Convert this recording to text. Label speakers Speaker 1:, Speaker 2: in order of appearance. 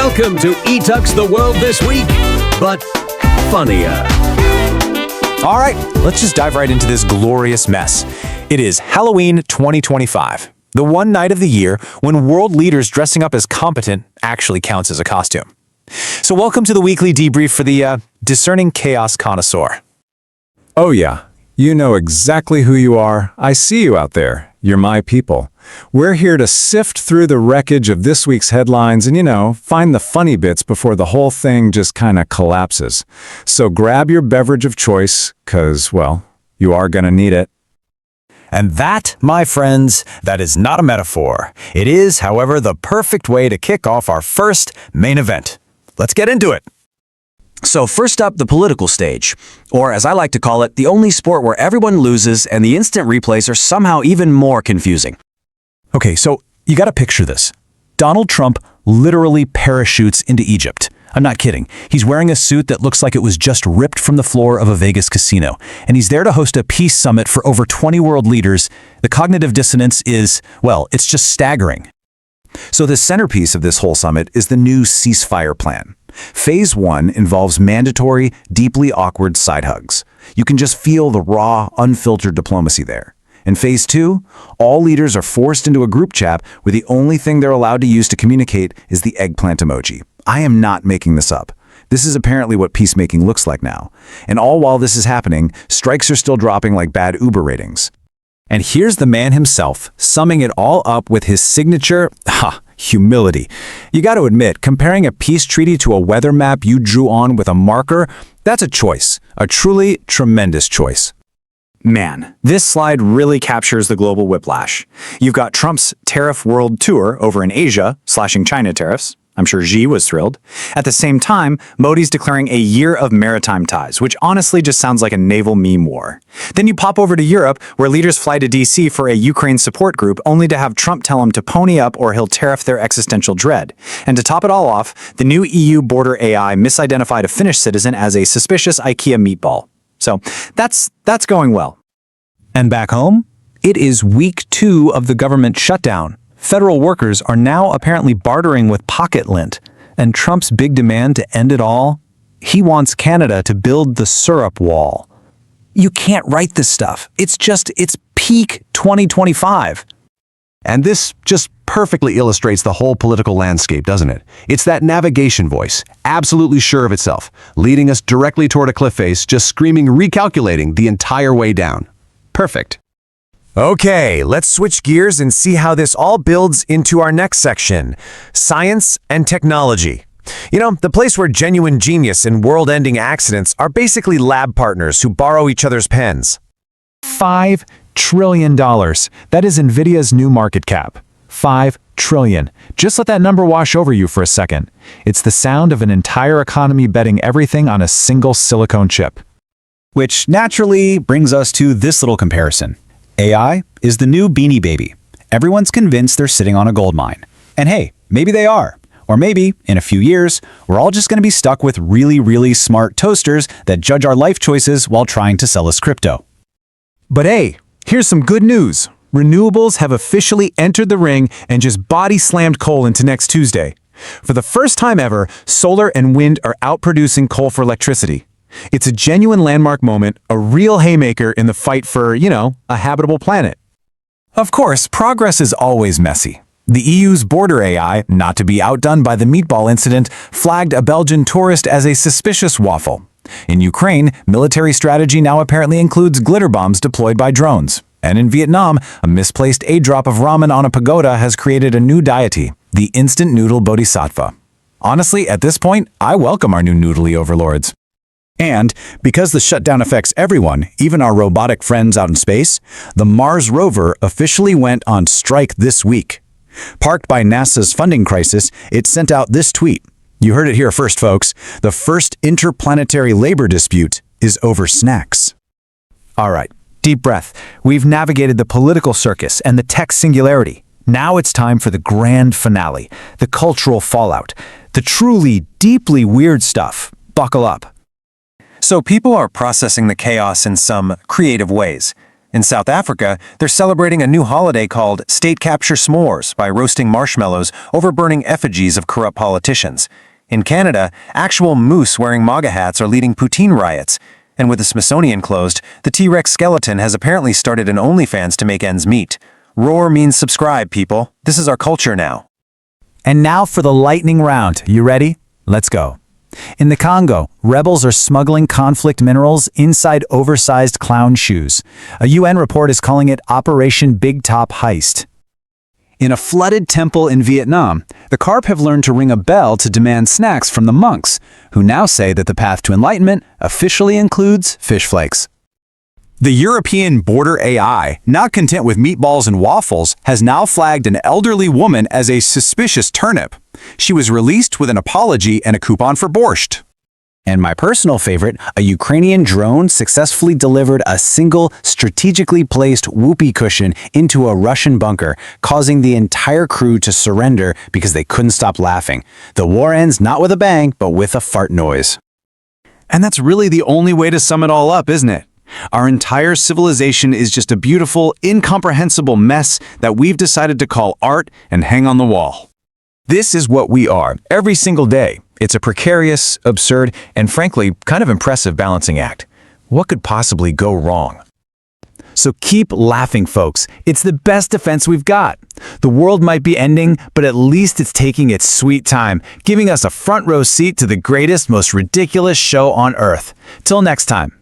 Speaker 1: Welcome to ETUK's The World This Week, but funnier.
Speaker 2: All right, let's just dive right into this glorious mess. It is Halloween 2025, the one night of the year when world leaders dressing up as competent actually counts as a costume. So welcome to the weekly debrief for the discerning chaos connoisseur.
Speaker 3: Oh yeah, you know exactly who you are. I see you out there. You're my people. We're here to sift through the wreckage of this week's headlines and, find the funny bits before the whole thing just kind of collapses. So grab your beverage of choice, 'cause, well, you are gonna need it.
Speaker 2: And that, my friends, that is not a metaphor. It is, however, the perfect way to kick off our first main event. Let's get into it. So first up, the political stage, or as I like to call it, the only sport where everyone loses and the instant replays are somehow even more confusing. Okay, so you gotta picture this. Donald Trump literally parachutes into Egypt. I'm not kidding. He's wearing a suit that looks like it was just ripped from the floor of a Vegas casino, and he's there to host a peace summit for over 20 world leaders. The cognitive dissonance is, well, it's just staggering. So the centerpiece of this whole summit is the new ceasefire plan. Phase 1 involves mandatory, deeply awkward side hugs. You can just feel the raw, unfiltered diplomacy there. In Phase 2, all leaders are forced into a group chat where the only thing they're allowed to use to communicate is the eggplant emoji. I am not making this up. This is apparently what peacemaking looks like now. And all while this is happening, strikes are still dropping like bad Uber ratings. And here's the man himself, summing it all up with his signature, humility. You got to admit, comparing a peace treaty to a weather map you drew on with a marker, that's a choice, a truly tremendous choice. Man, this slide really captures the global whiplash. You've got Trump's tariff world tour over in Asia, slashing China tariffs. I'm sure Xi was thrilled. At the same time, Modi's declaring a year of maritime ties, which honestly just sounds like a naval meme war. Then you pop over to Europe, where leaders fly to DC for a Ukraine support group, only to have Trump tell them to pony up or he'll tariff their existential dread. And to top it all off, the new EU border AI misidentified a Finnish citizen as a suspicious IKEA meatball. So that's going well. And back home, it is week 2 of the government shutdown. Federal workers are now apparently bartering with pocket lint. And Trump's big demand to end it all? He wants Canada to build the syrup wall. You can't write this stuff. It's peak 2025.
Speaker 4: And this just perfectly illustrates the whole political landscape, doesn't it? It's that navigation voice, absolutely sure of itself, leading us directly toward a cliff face, just screaming, recalculating the entire way down. Perfect.
Speaker 2: Okay, let's switch gears and see how this all builds into our next section, science and technology. The place where genuine genius and world-ending accidents are basically lab partners who borrow each other's pens. $5 trillion. That is NVIDIA's new market cap. $5 trillion. Just let that number wash over you for a second. It's the sound of an entire economy betting everything on a single silicone chip. Which naturally brings us to this little comparison. AI is the new Beanie Baby. Everyone's convinced they're sitting on a gold mine. And hey, maybe they are. Or maybe, in a few years, we're all just going to be stuck with really, really smart toasters that judge our life choices while trying to sell us crypto. But hey, here's some good news. Renewables have officially entered the ring and just body-slammed coal into next Tuesday. For the first time ever, solar and wind are outproducing coal for electricity. It's a genuine landmark moment, a real haymaker in the fight for, a habitable planet. Of course, progress is always messy. The EU's border AI, not to be outdone by the meatball incident, flagged a Belgian tourist as a suspicious waffle. In Ukraine, military strategy now apparently includes glitter bombs deployed by drones. And in Vietnam, a misplaced airdrop of ramen on a pagoda has created a new deity, the instant noodle bodhisattva. Honestly, at this point, I welcome our new noodly overlords. And because the shutdown affects everyone, even our robotic friends out in space, the Mars rover officially went on strike this week. Parked by NASA's funding crisis, it sent out this tweet. You heard it here first, folks. The first interplanetary labor dispute is over snacks. All right, deep breath. We've navigated the political circus and the tech singularity. Now it's time for the grand finale, the cultural fallout, the truly, deeply weird stuff. Buckle up. So people are processing the chaos in some creative ways. In South Africa, they're celebrating a new holiday called State Capture S'mores by roasting marshmallows over burning effigies of corrupt politicians. In Canada, actual moose wearing MAGA hats are leading poutine riots. And with the Smithsonian closed, the T-Rex skeleton has apparently started an OnlyFans to make ends meet. Roar means subscribe, people. This is our culture now.
Speaker 5: And now for the lightning round. You ready? Let's go. In the Congo, rebels are smuggling conflict minerals inside oversized clown shoes. A UN report is calling it Operation Big Top Heist. In a flooded temple in Vietnam, the carp have learned to ring a bell to demand snacks from the monks, who now say that the path to enlightenment officially includes fish flakes. The European border AI, not content with meatballs and waffles, has now flagged an elderly woman as a suspicious turnip. She was released with an apology and a coupon for borscht. And my personal favorite, a Ukrainian drone successfully delivered a single, strategically placed whoopee cushion into a Russian bunker, causing the entire crew to surrender because they couldn't stop laughing. The war ends not with a bang, but with a fart noise. And that's really the only way to sum it all up, isn't it? Our entire civilization is just a beautiful, incomprehensible mess that we've decided to call art and hang on the wall. This is what we are, every single day. It's a precarious, absurd, and frankly, kind of impressive balancing act. What could possibly go wrong? So keep laughing, folks. It's the best defense we've got. The world might be ending, but at least it's taking its sweet time, giving us a front row seat to the greatest, most ridiculous show on earth. Till next time.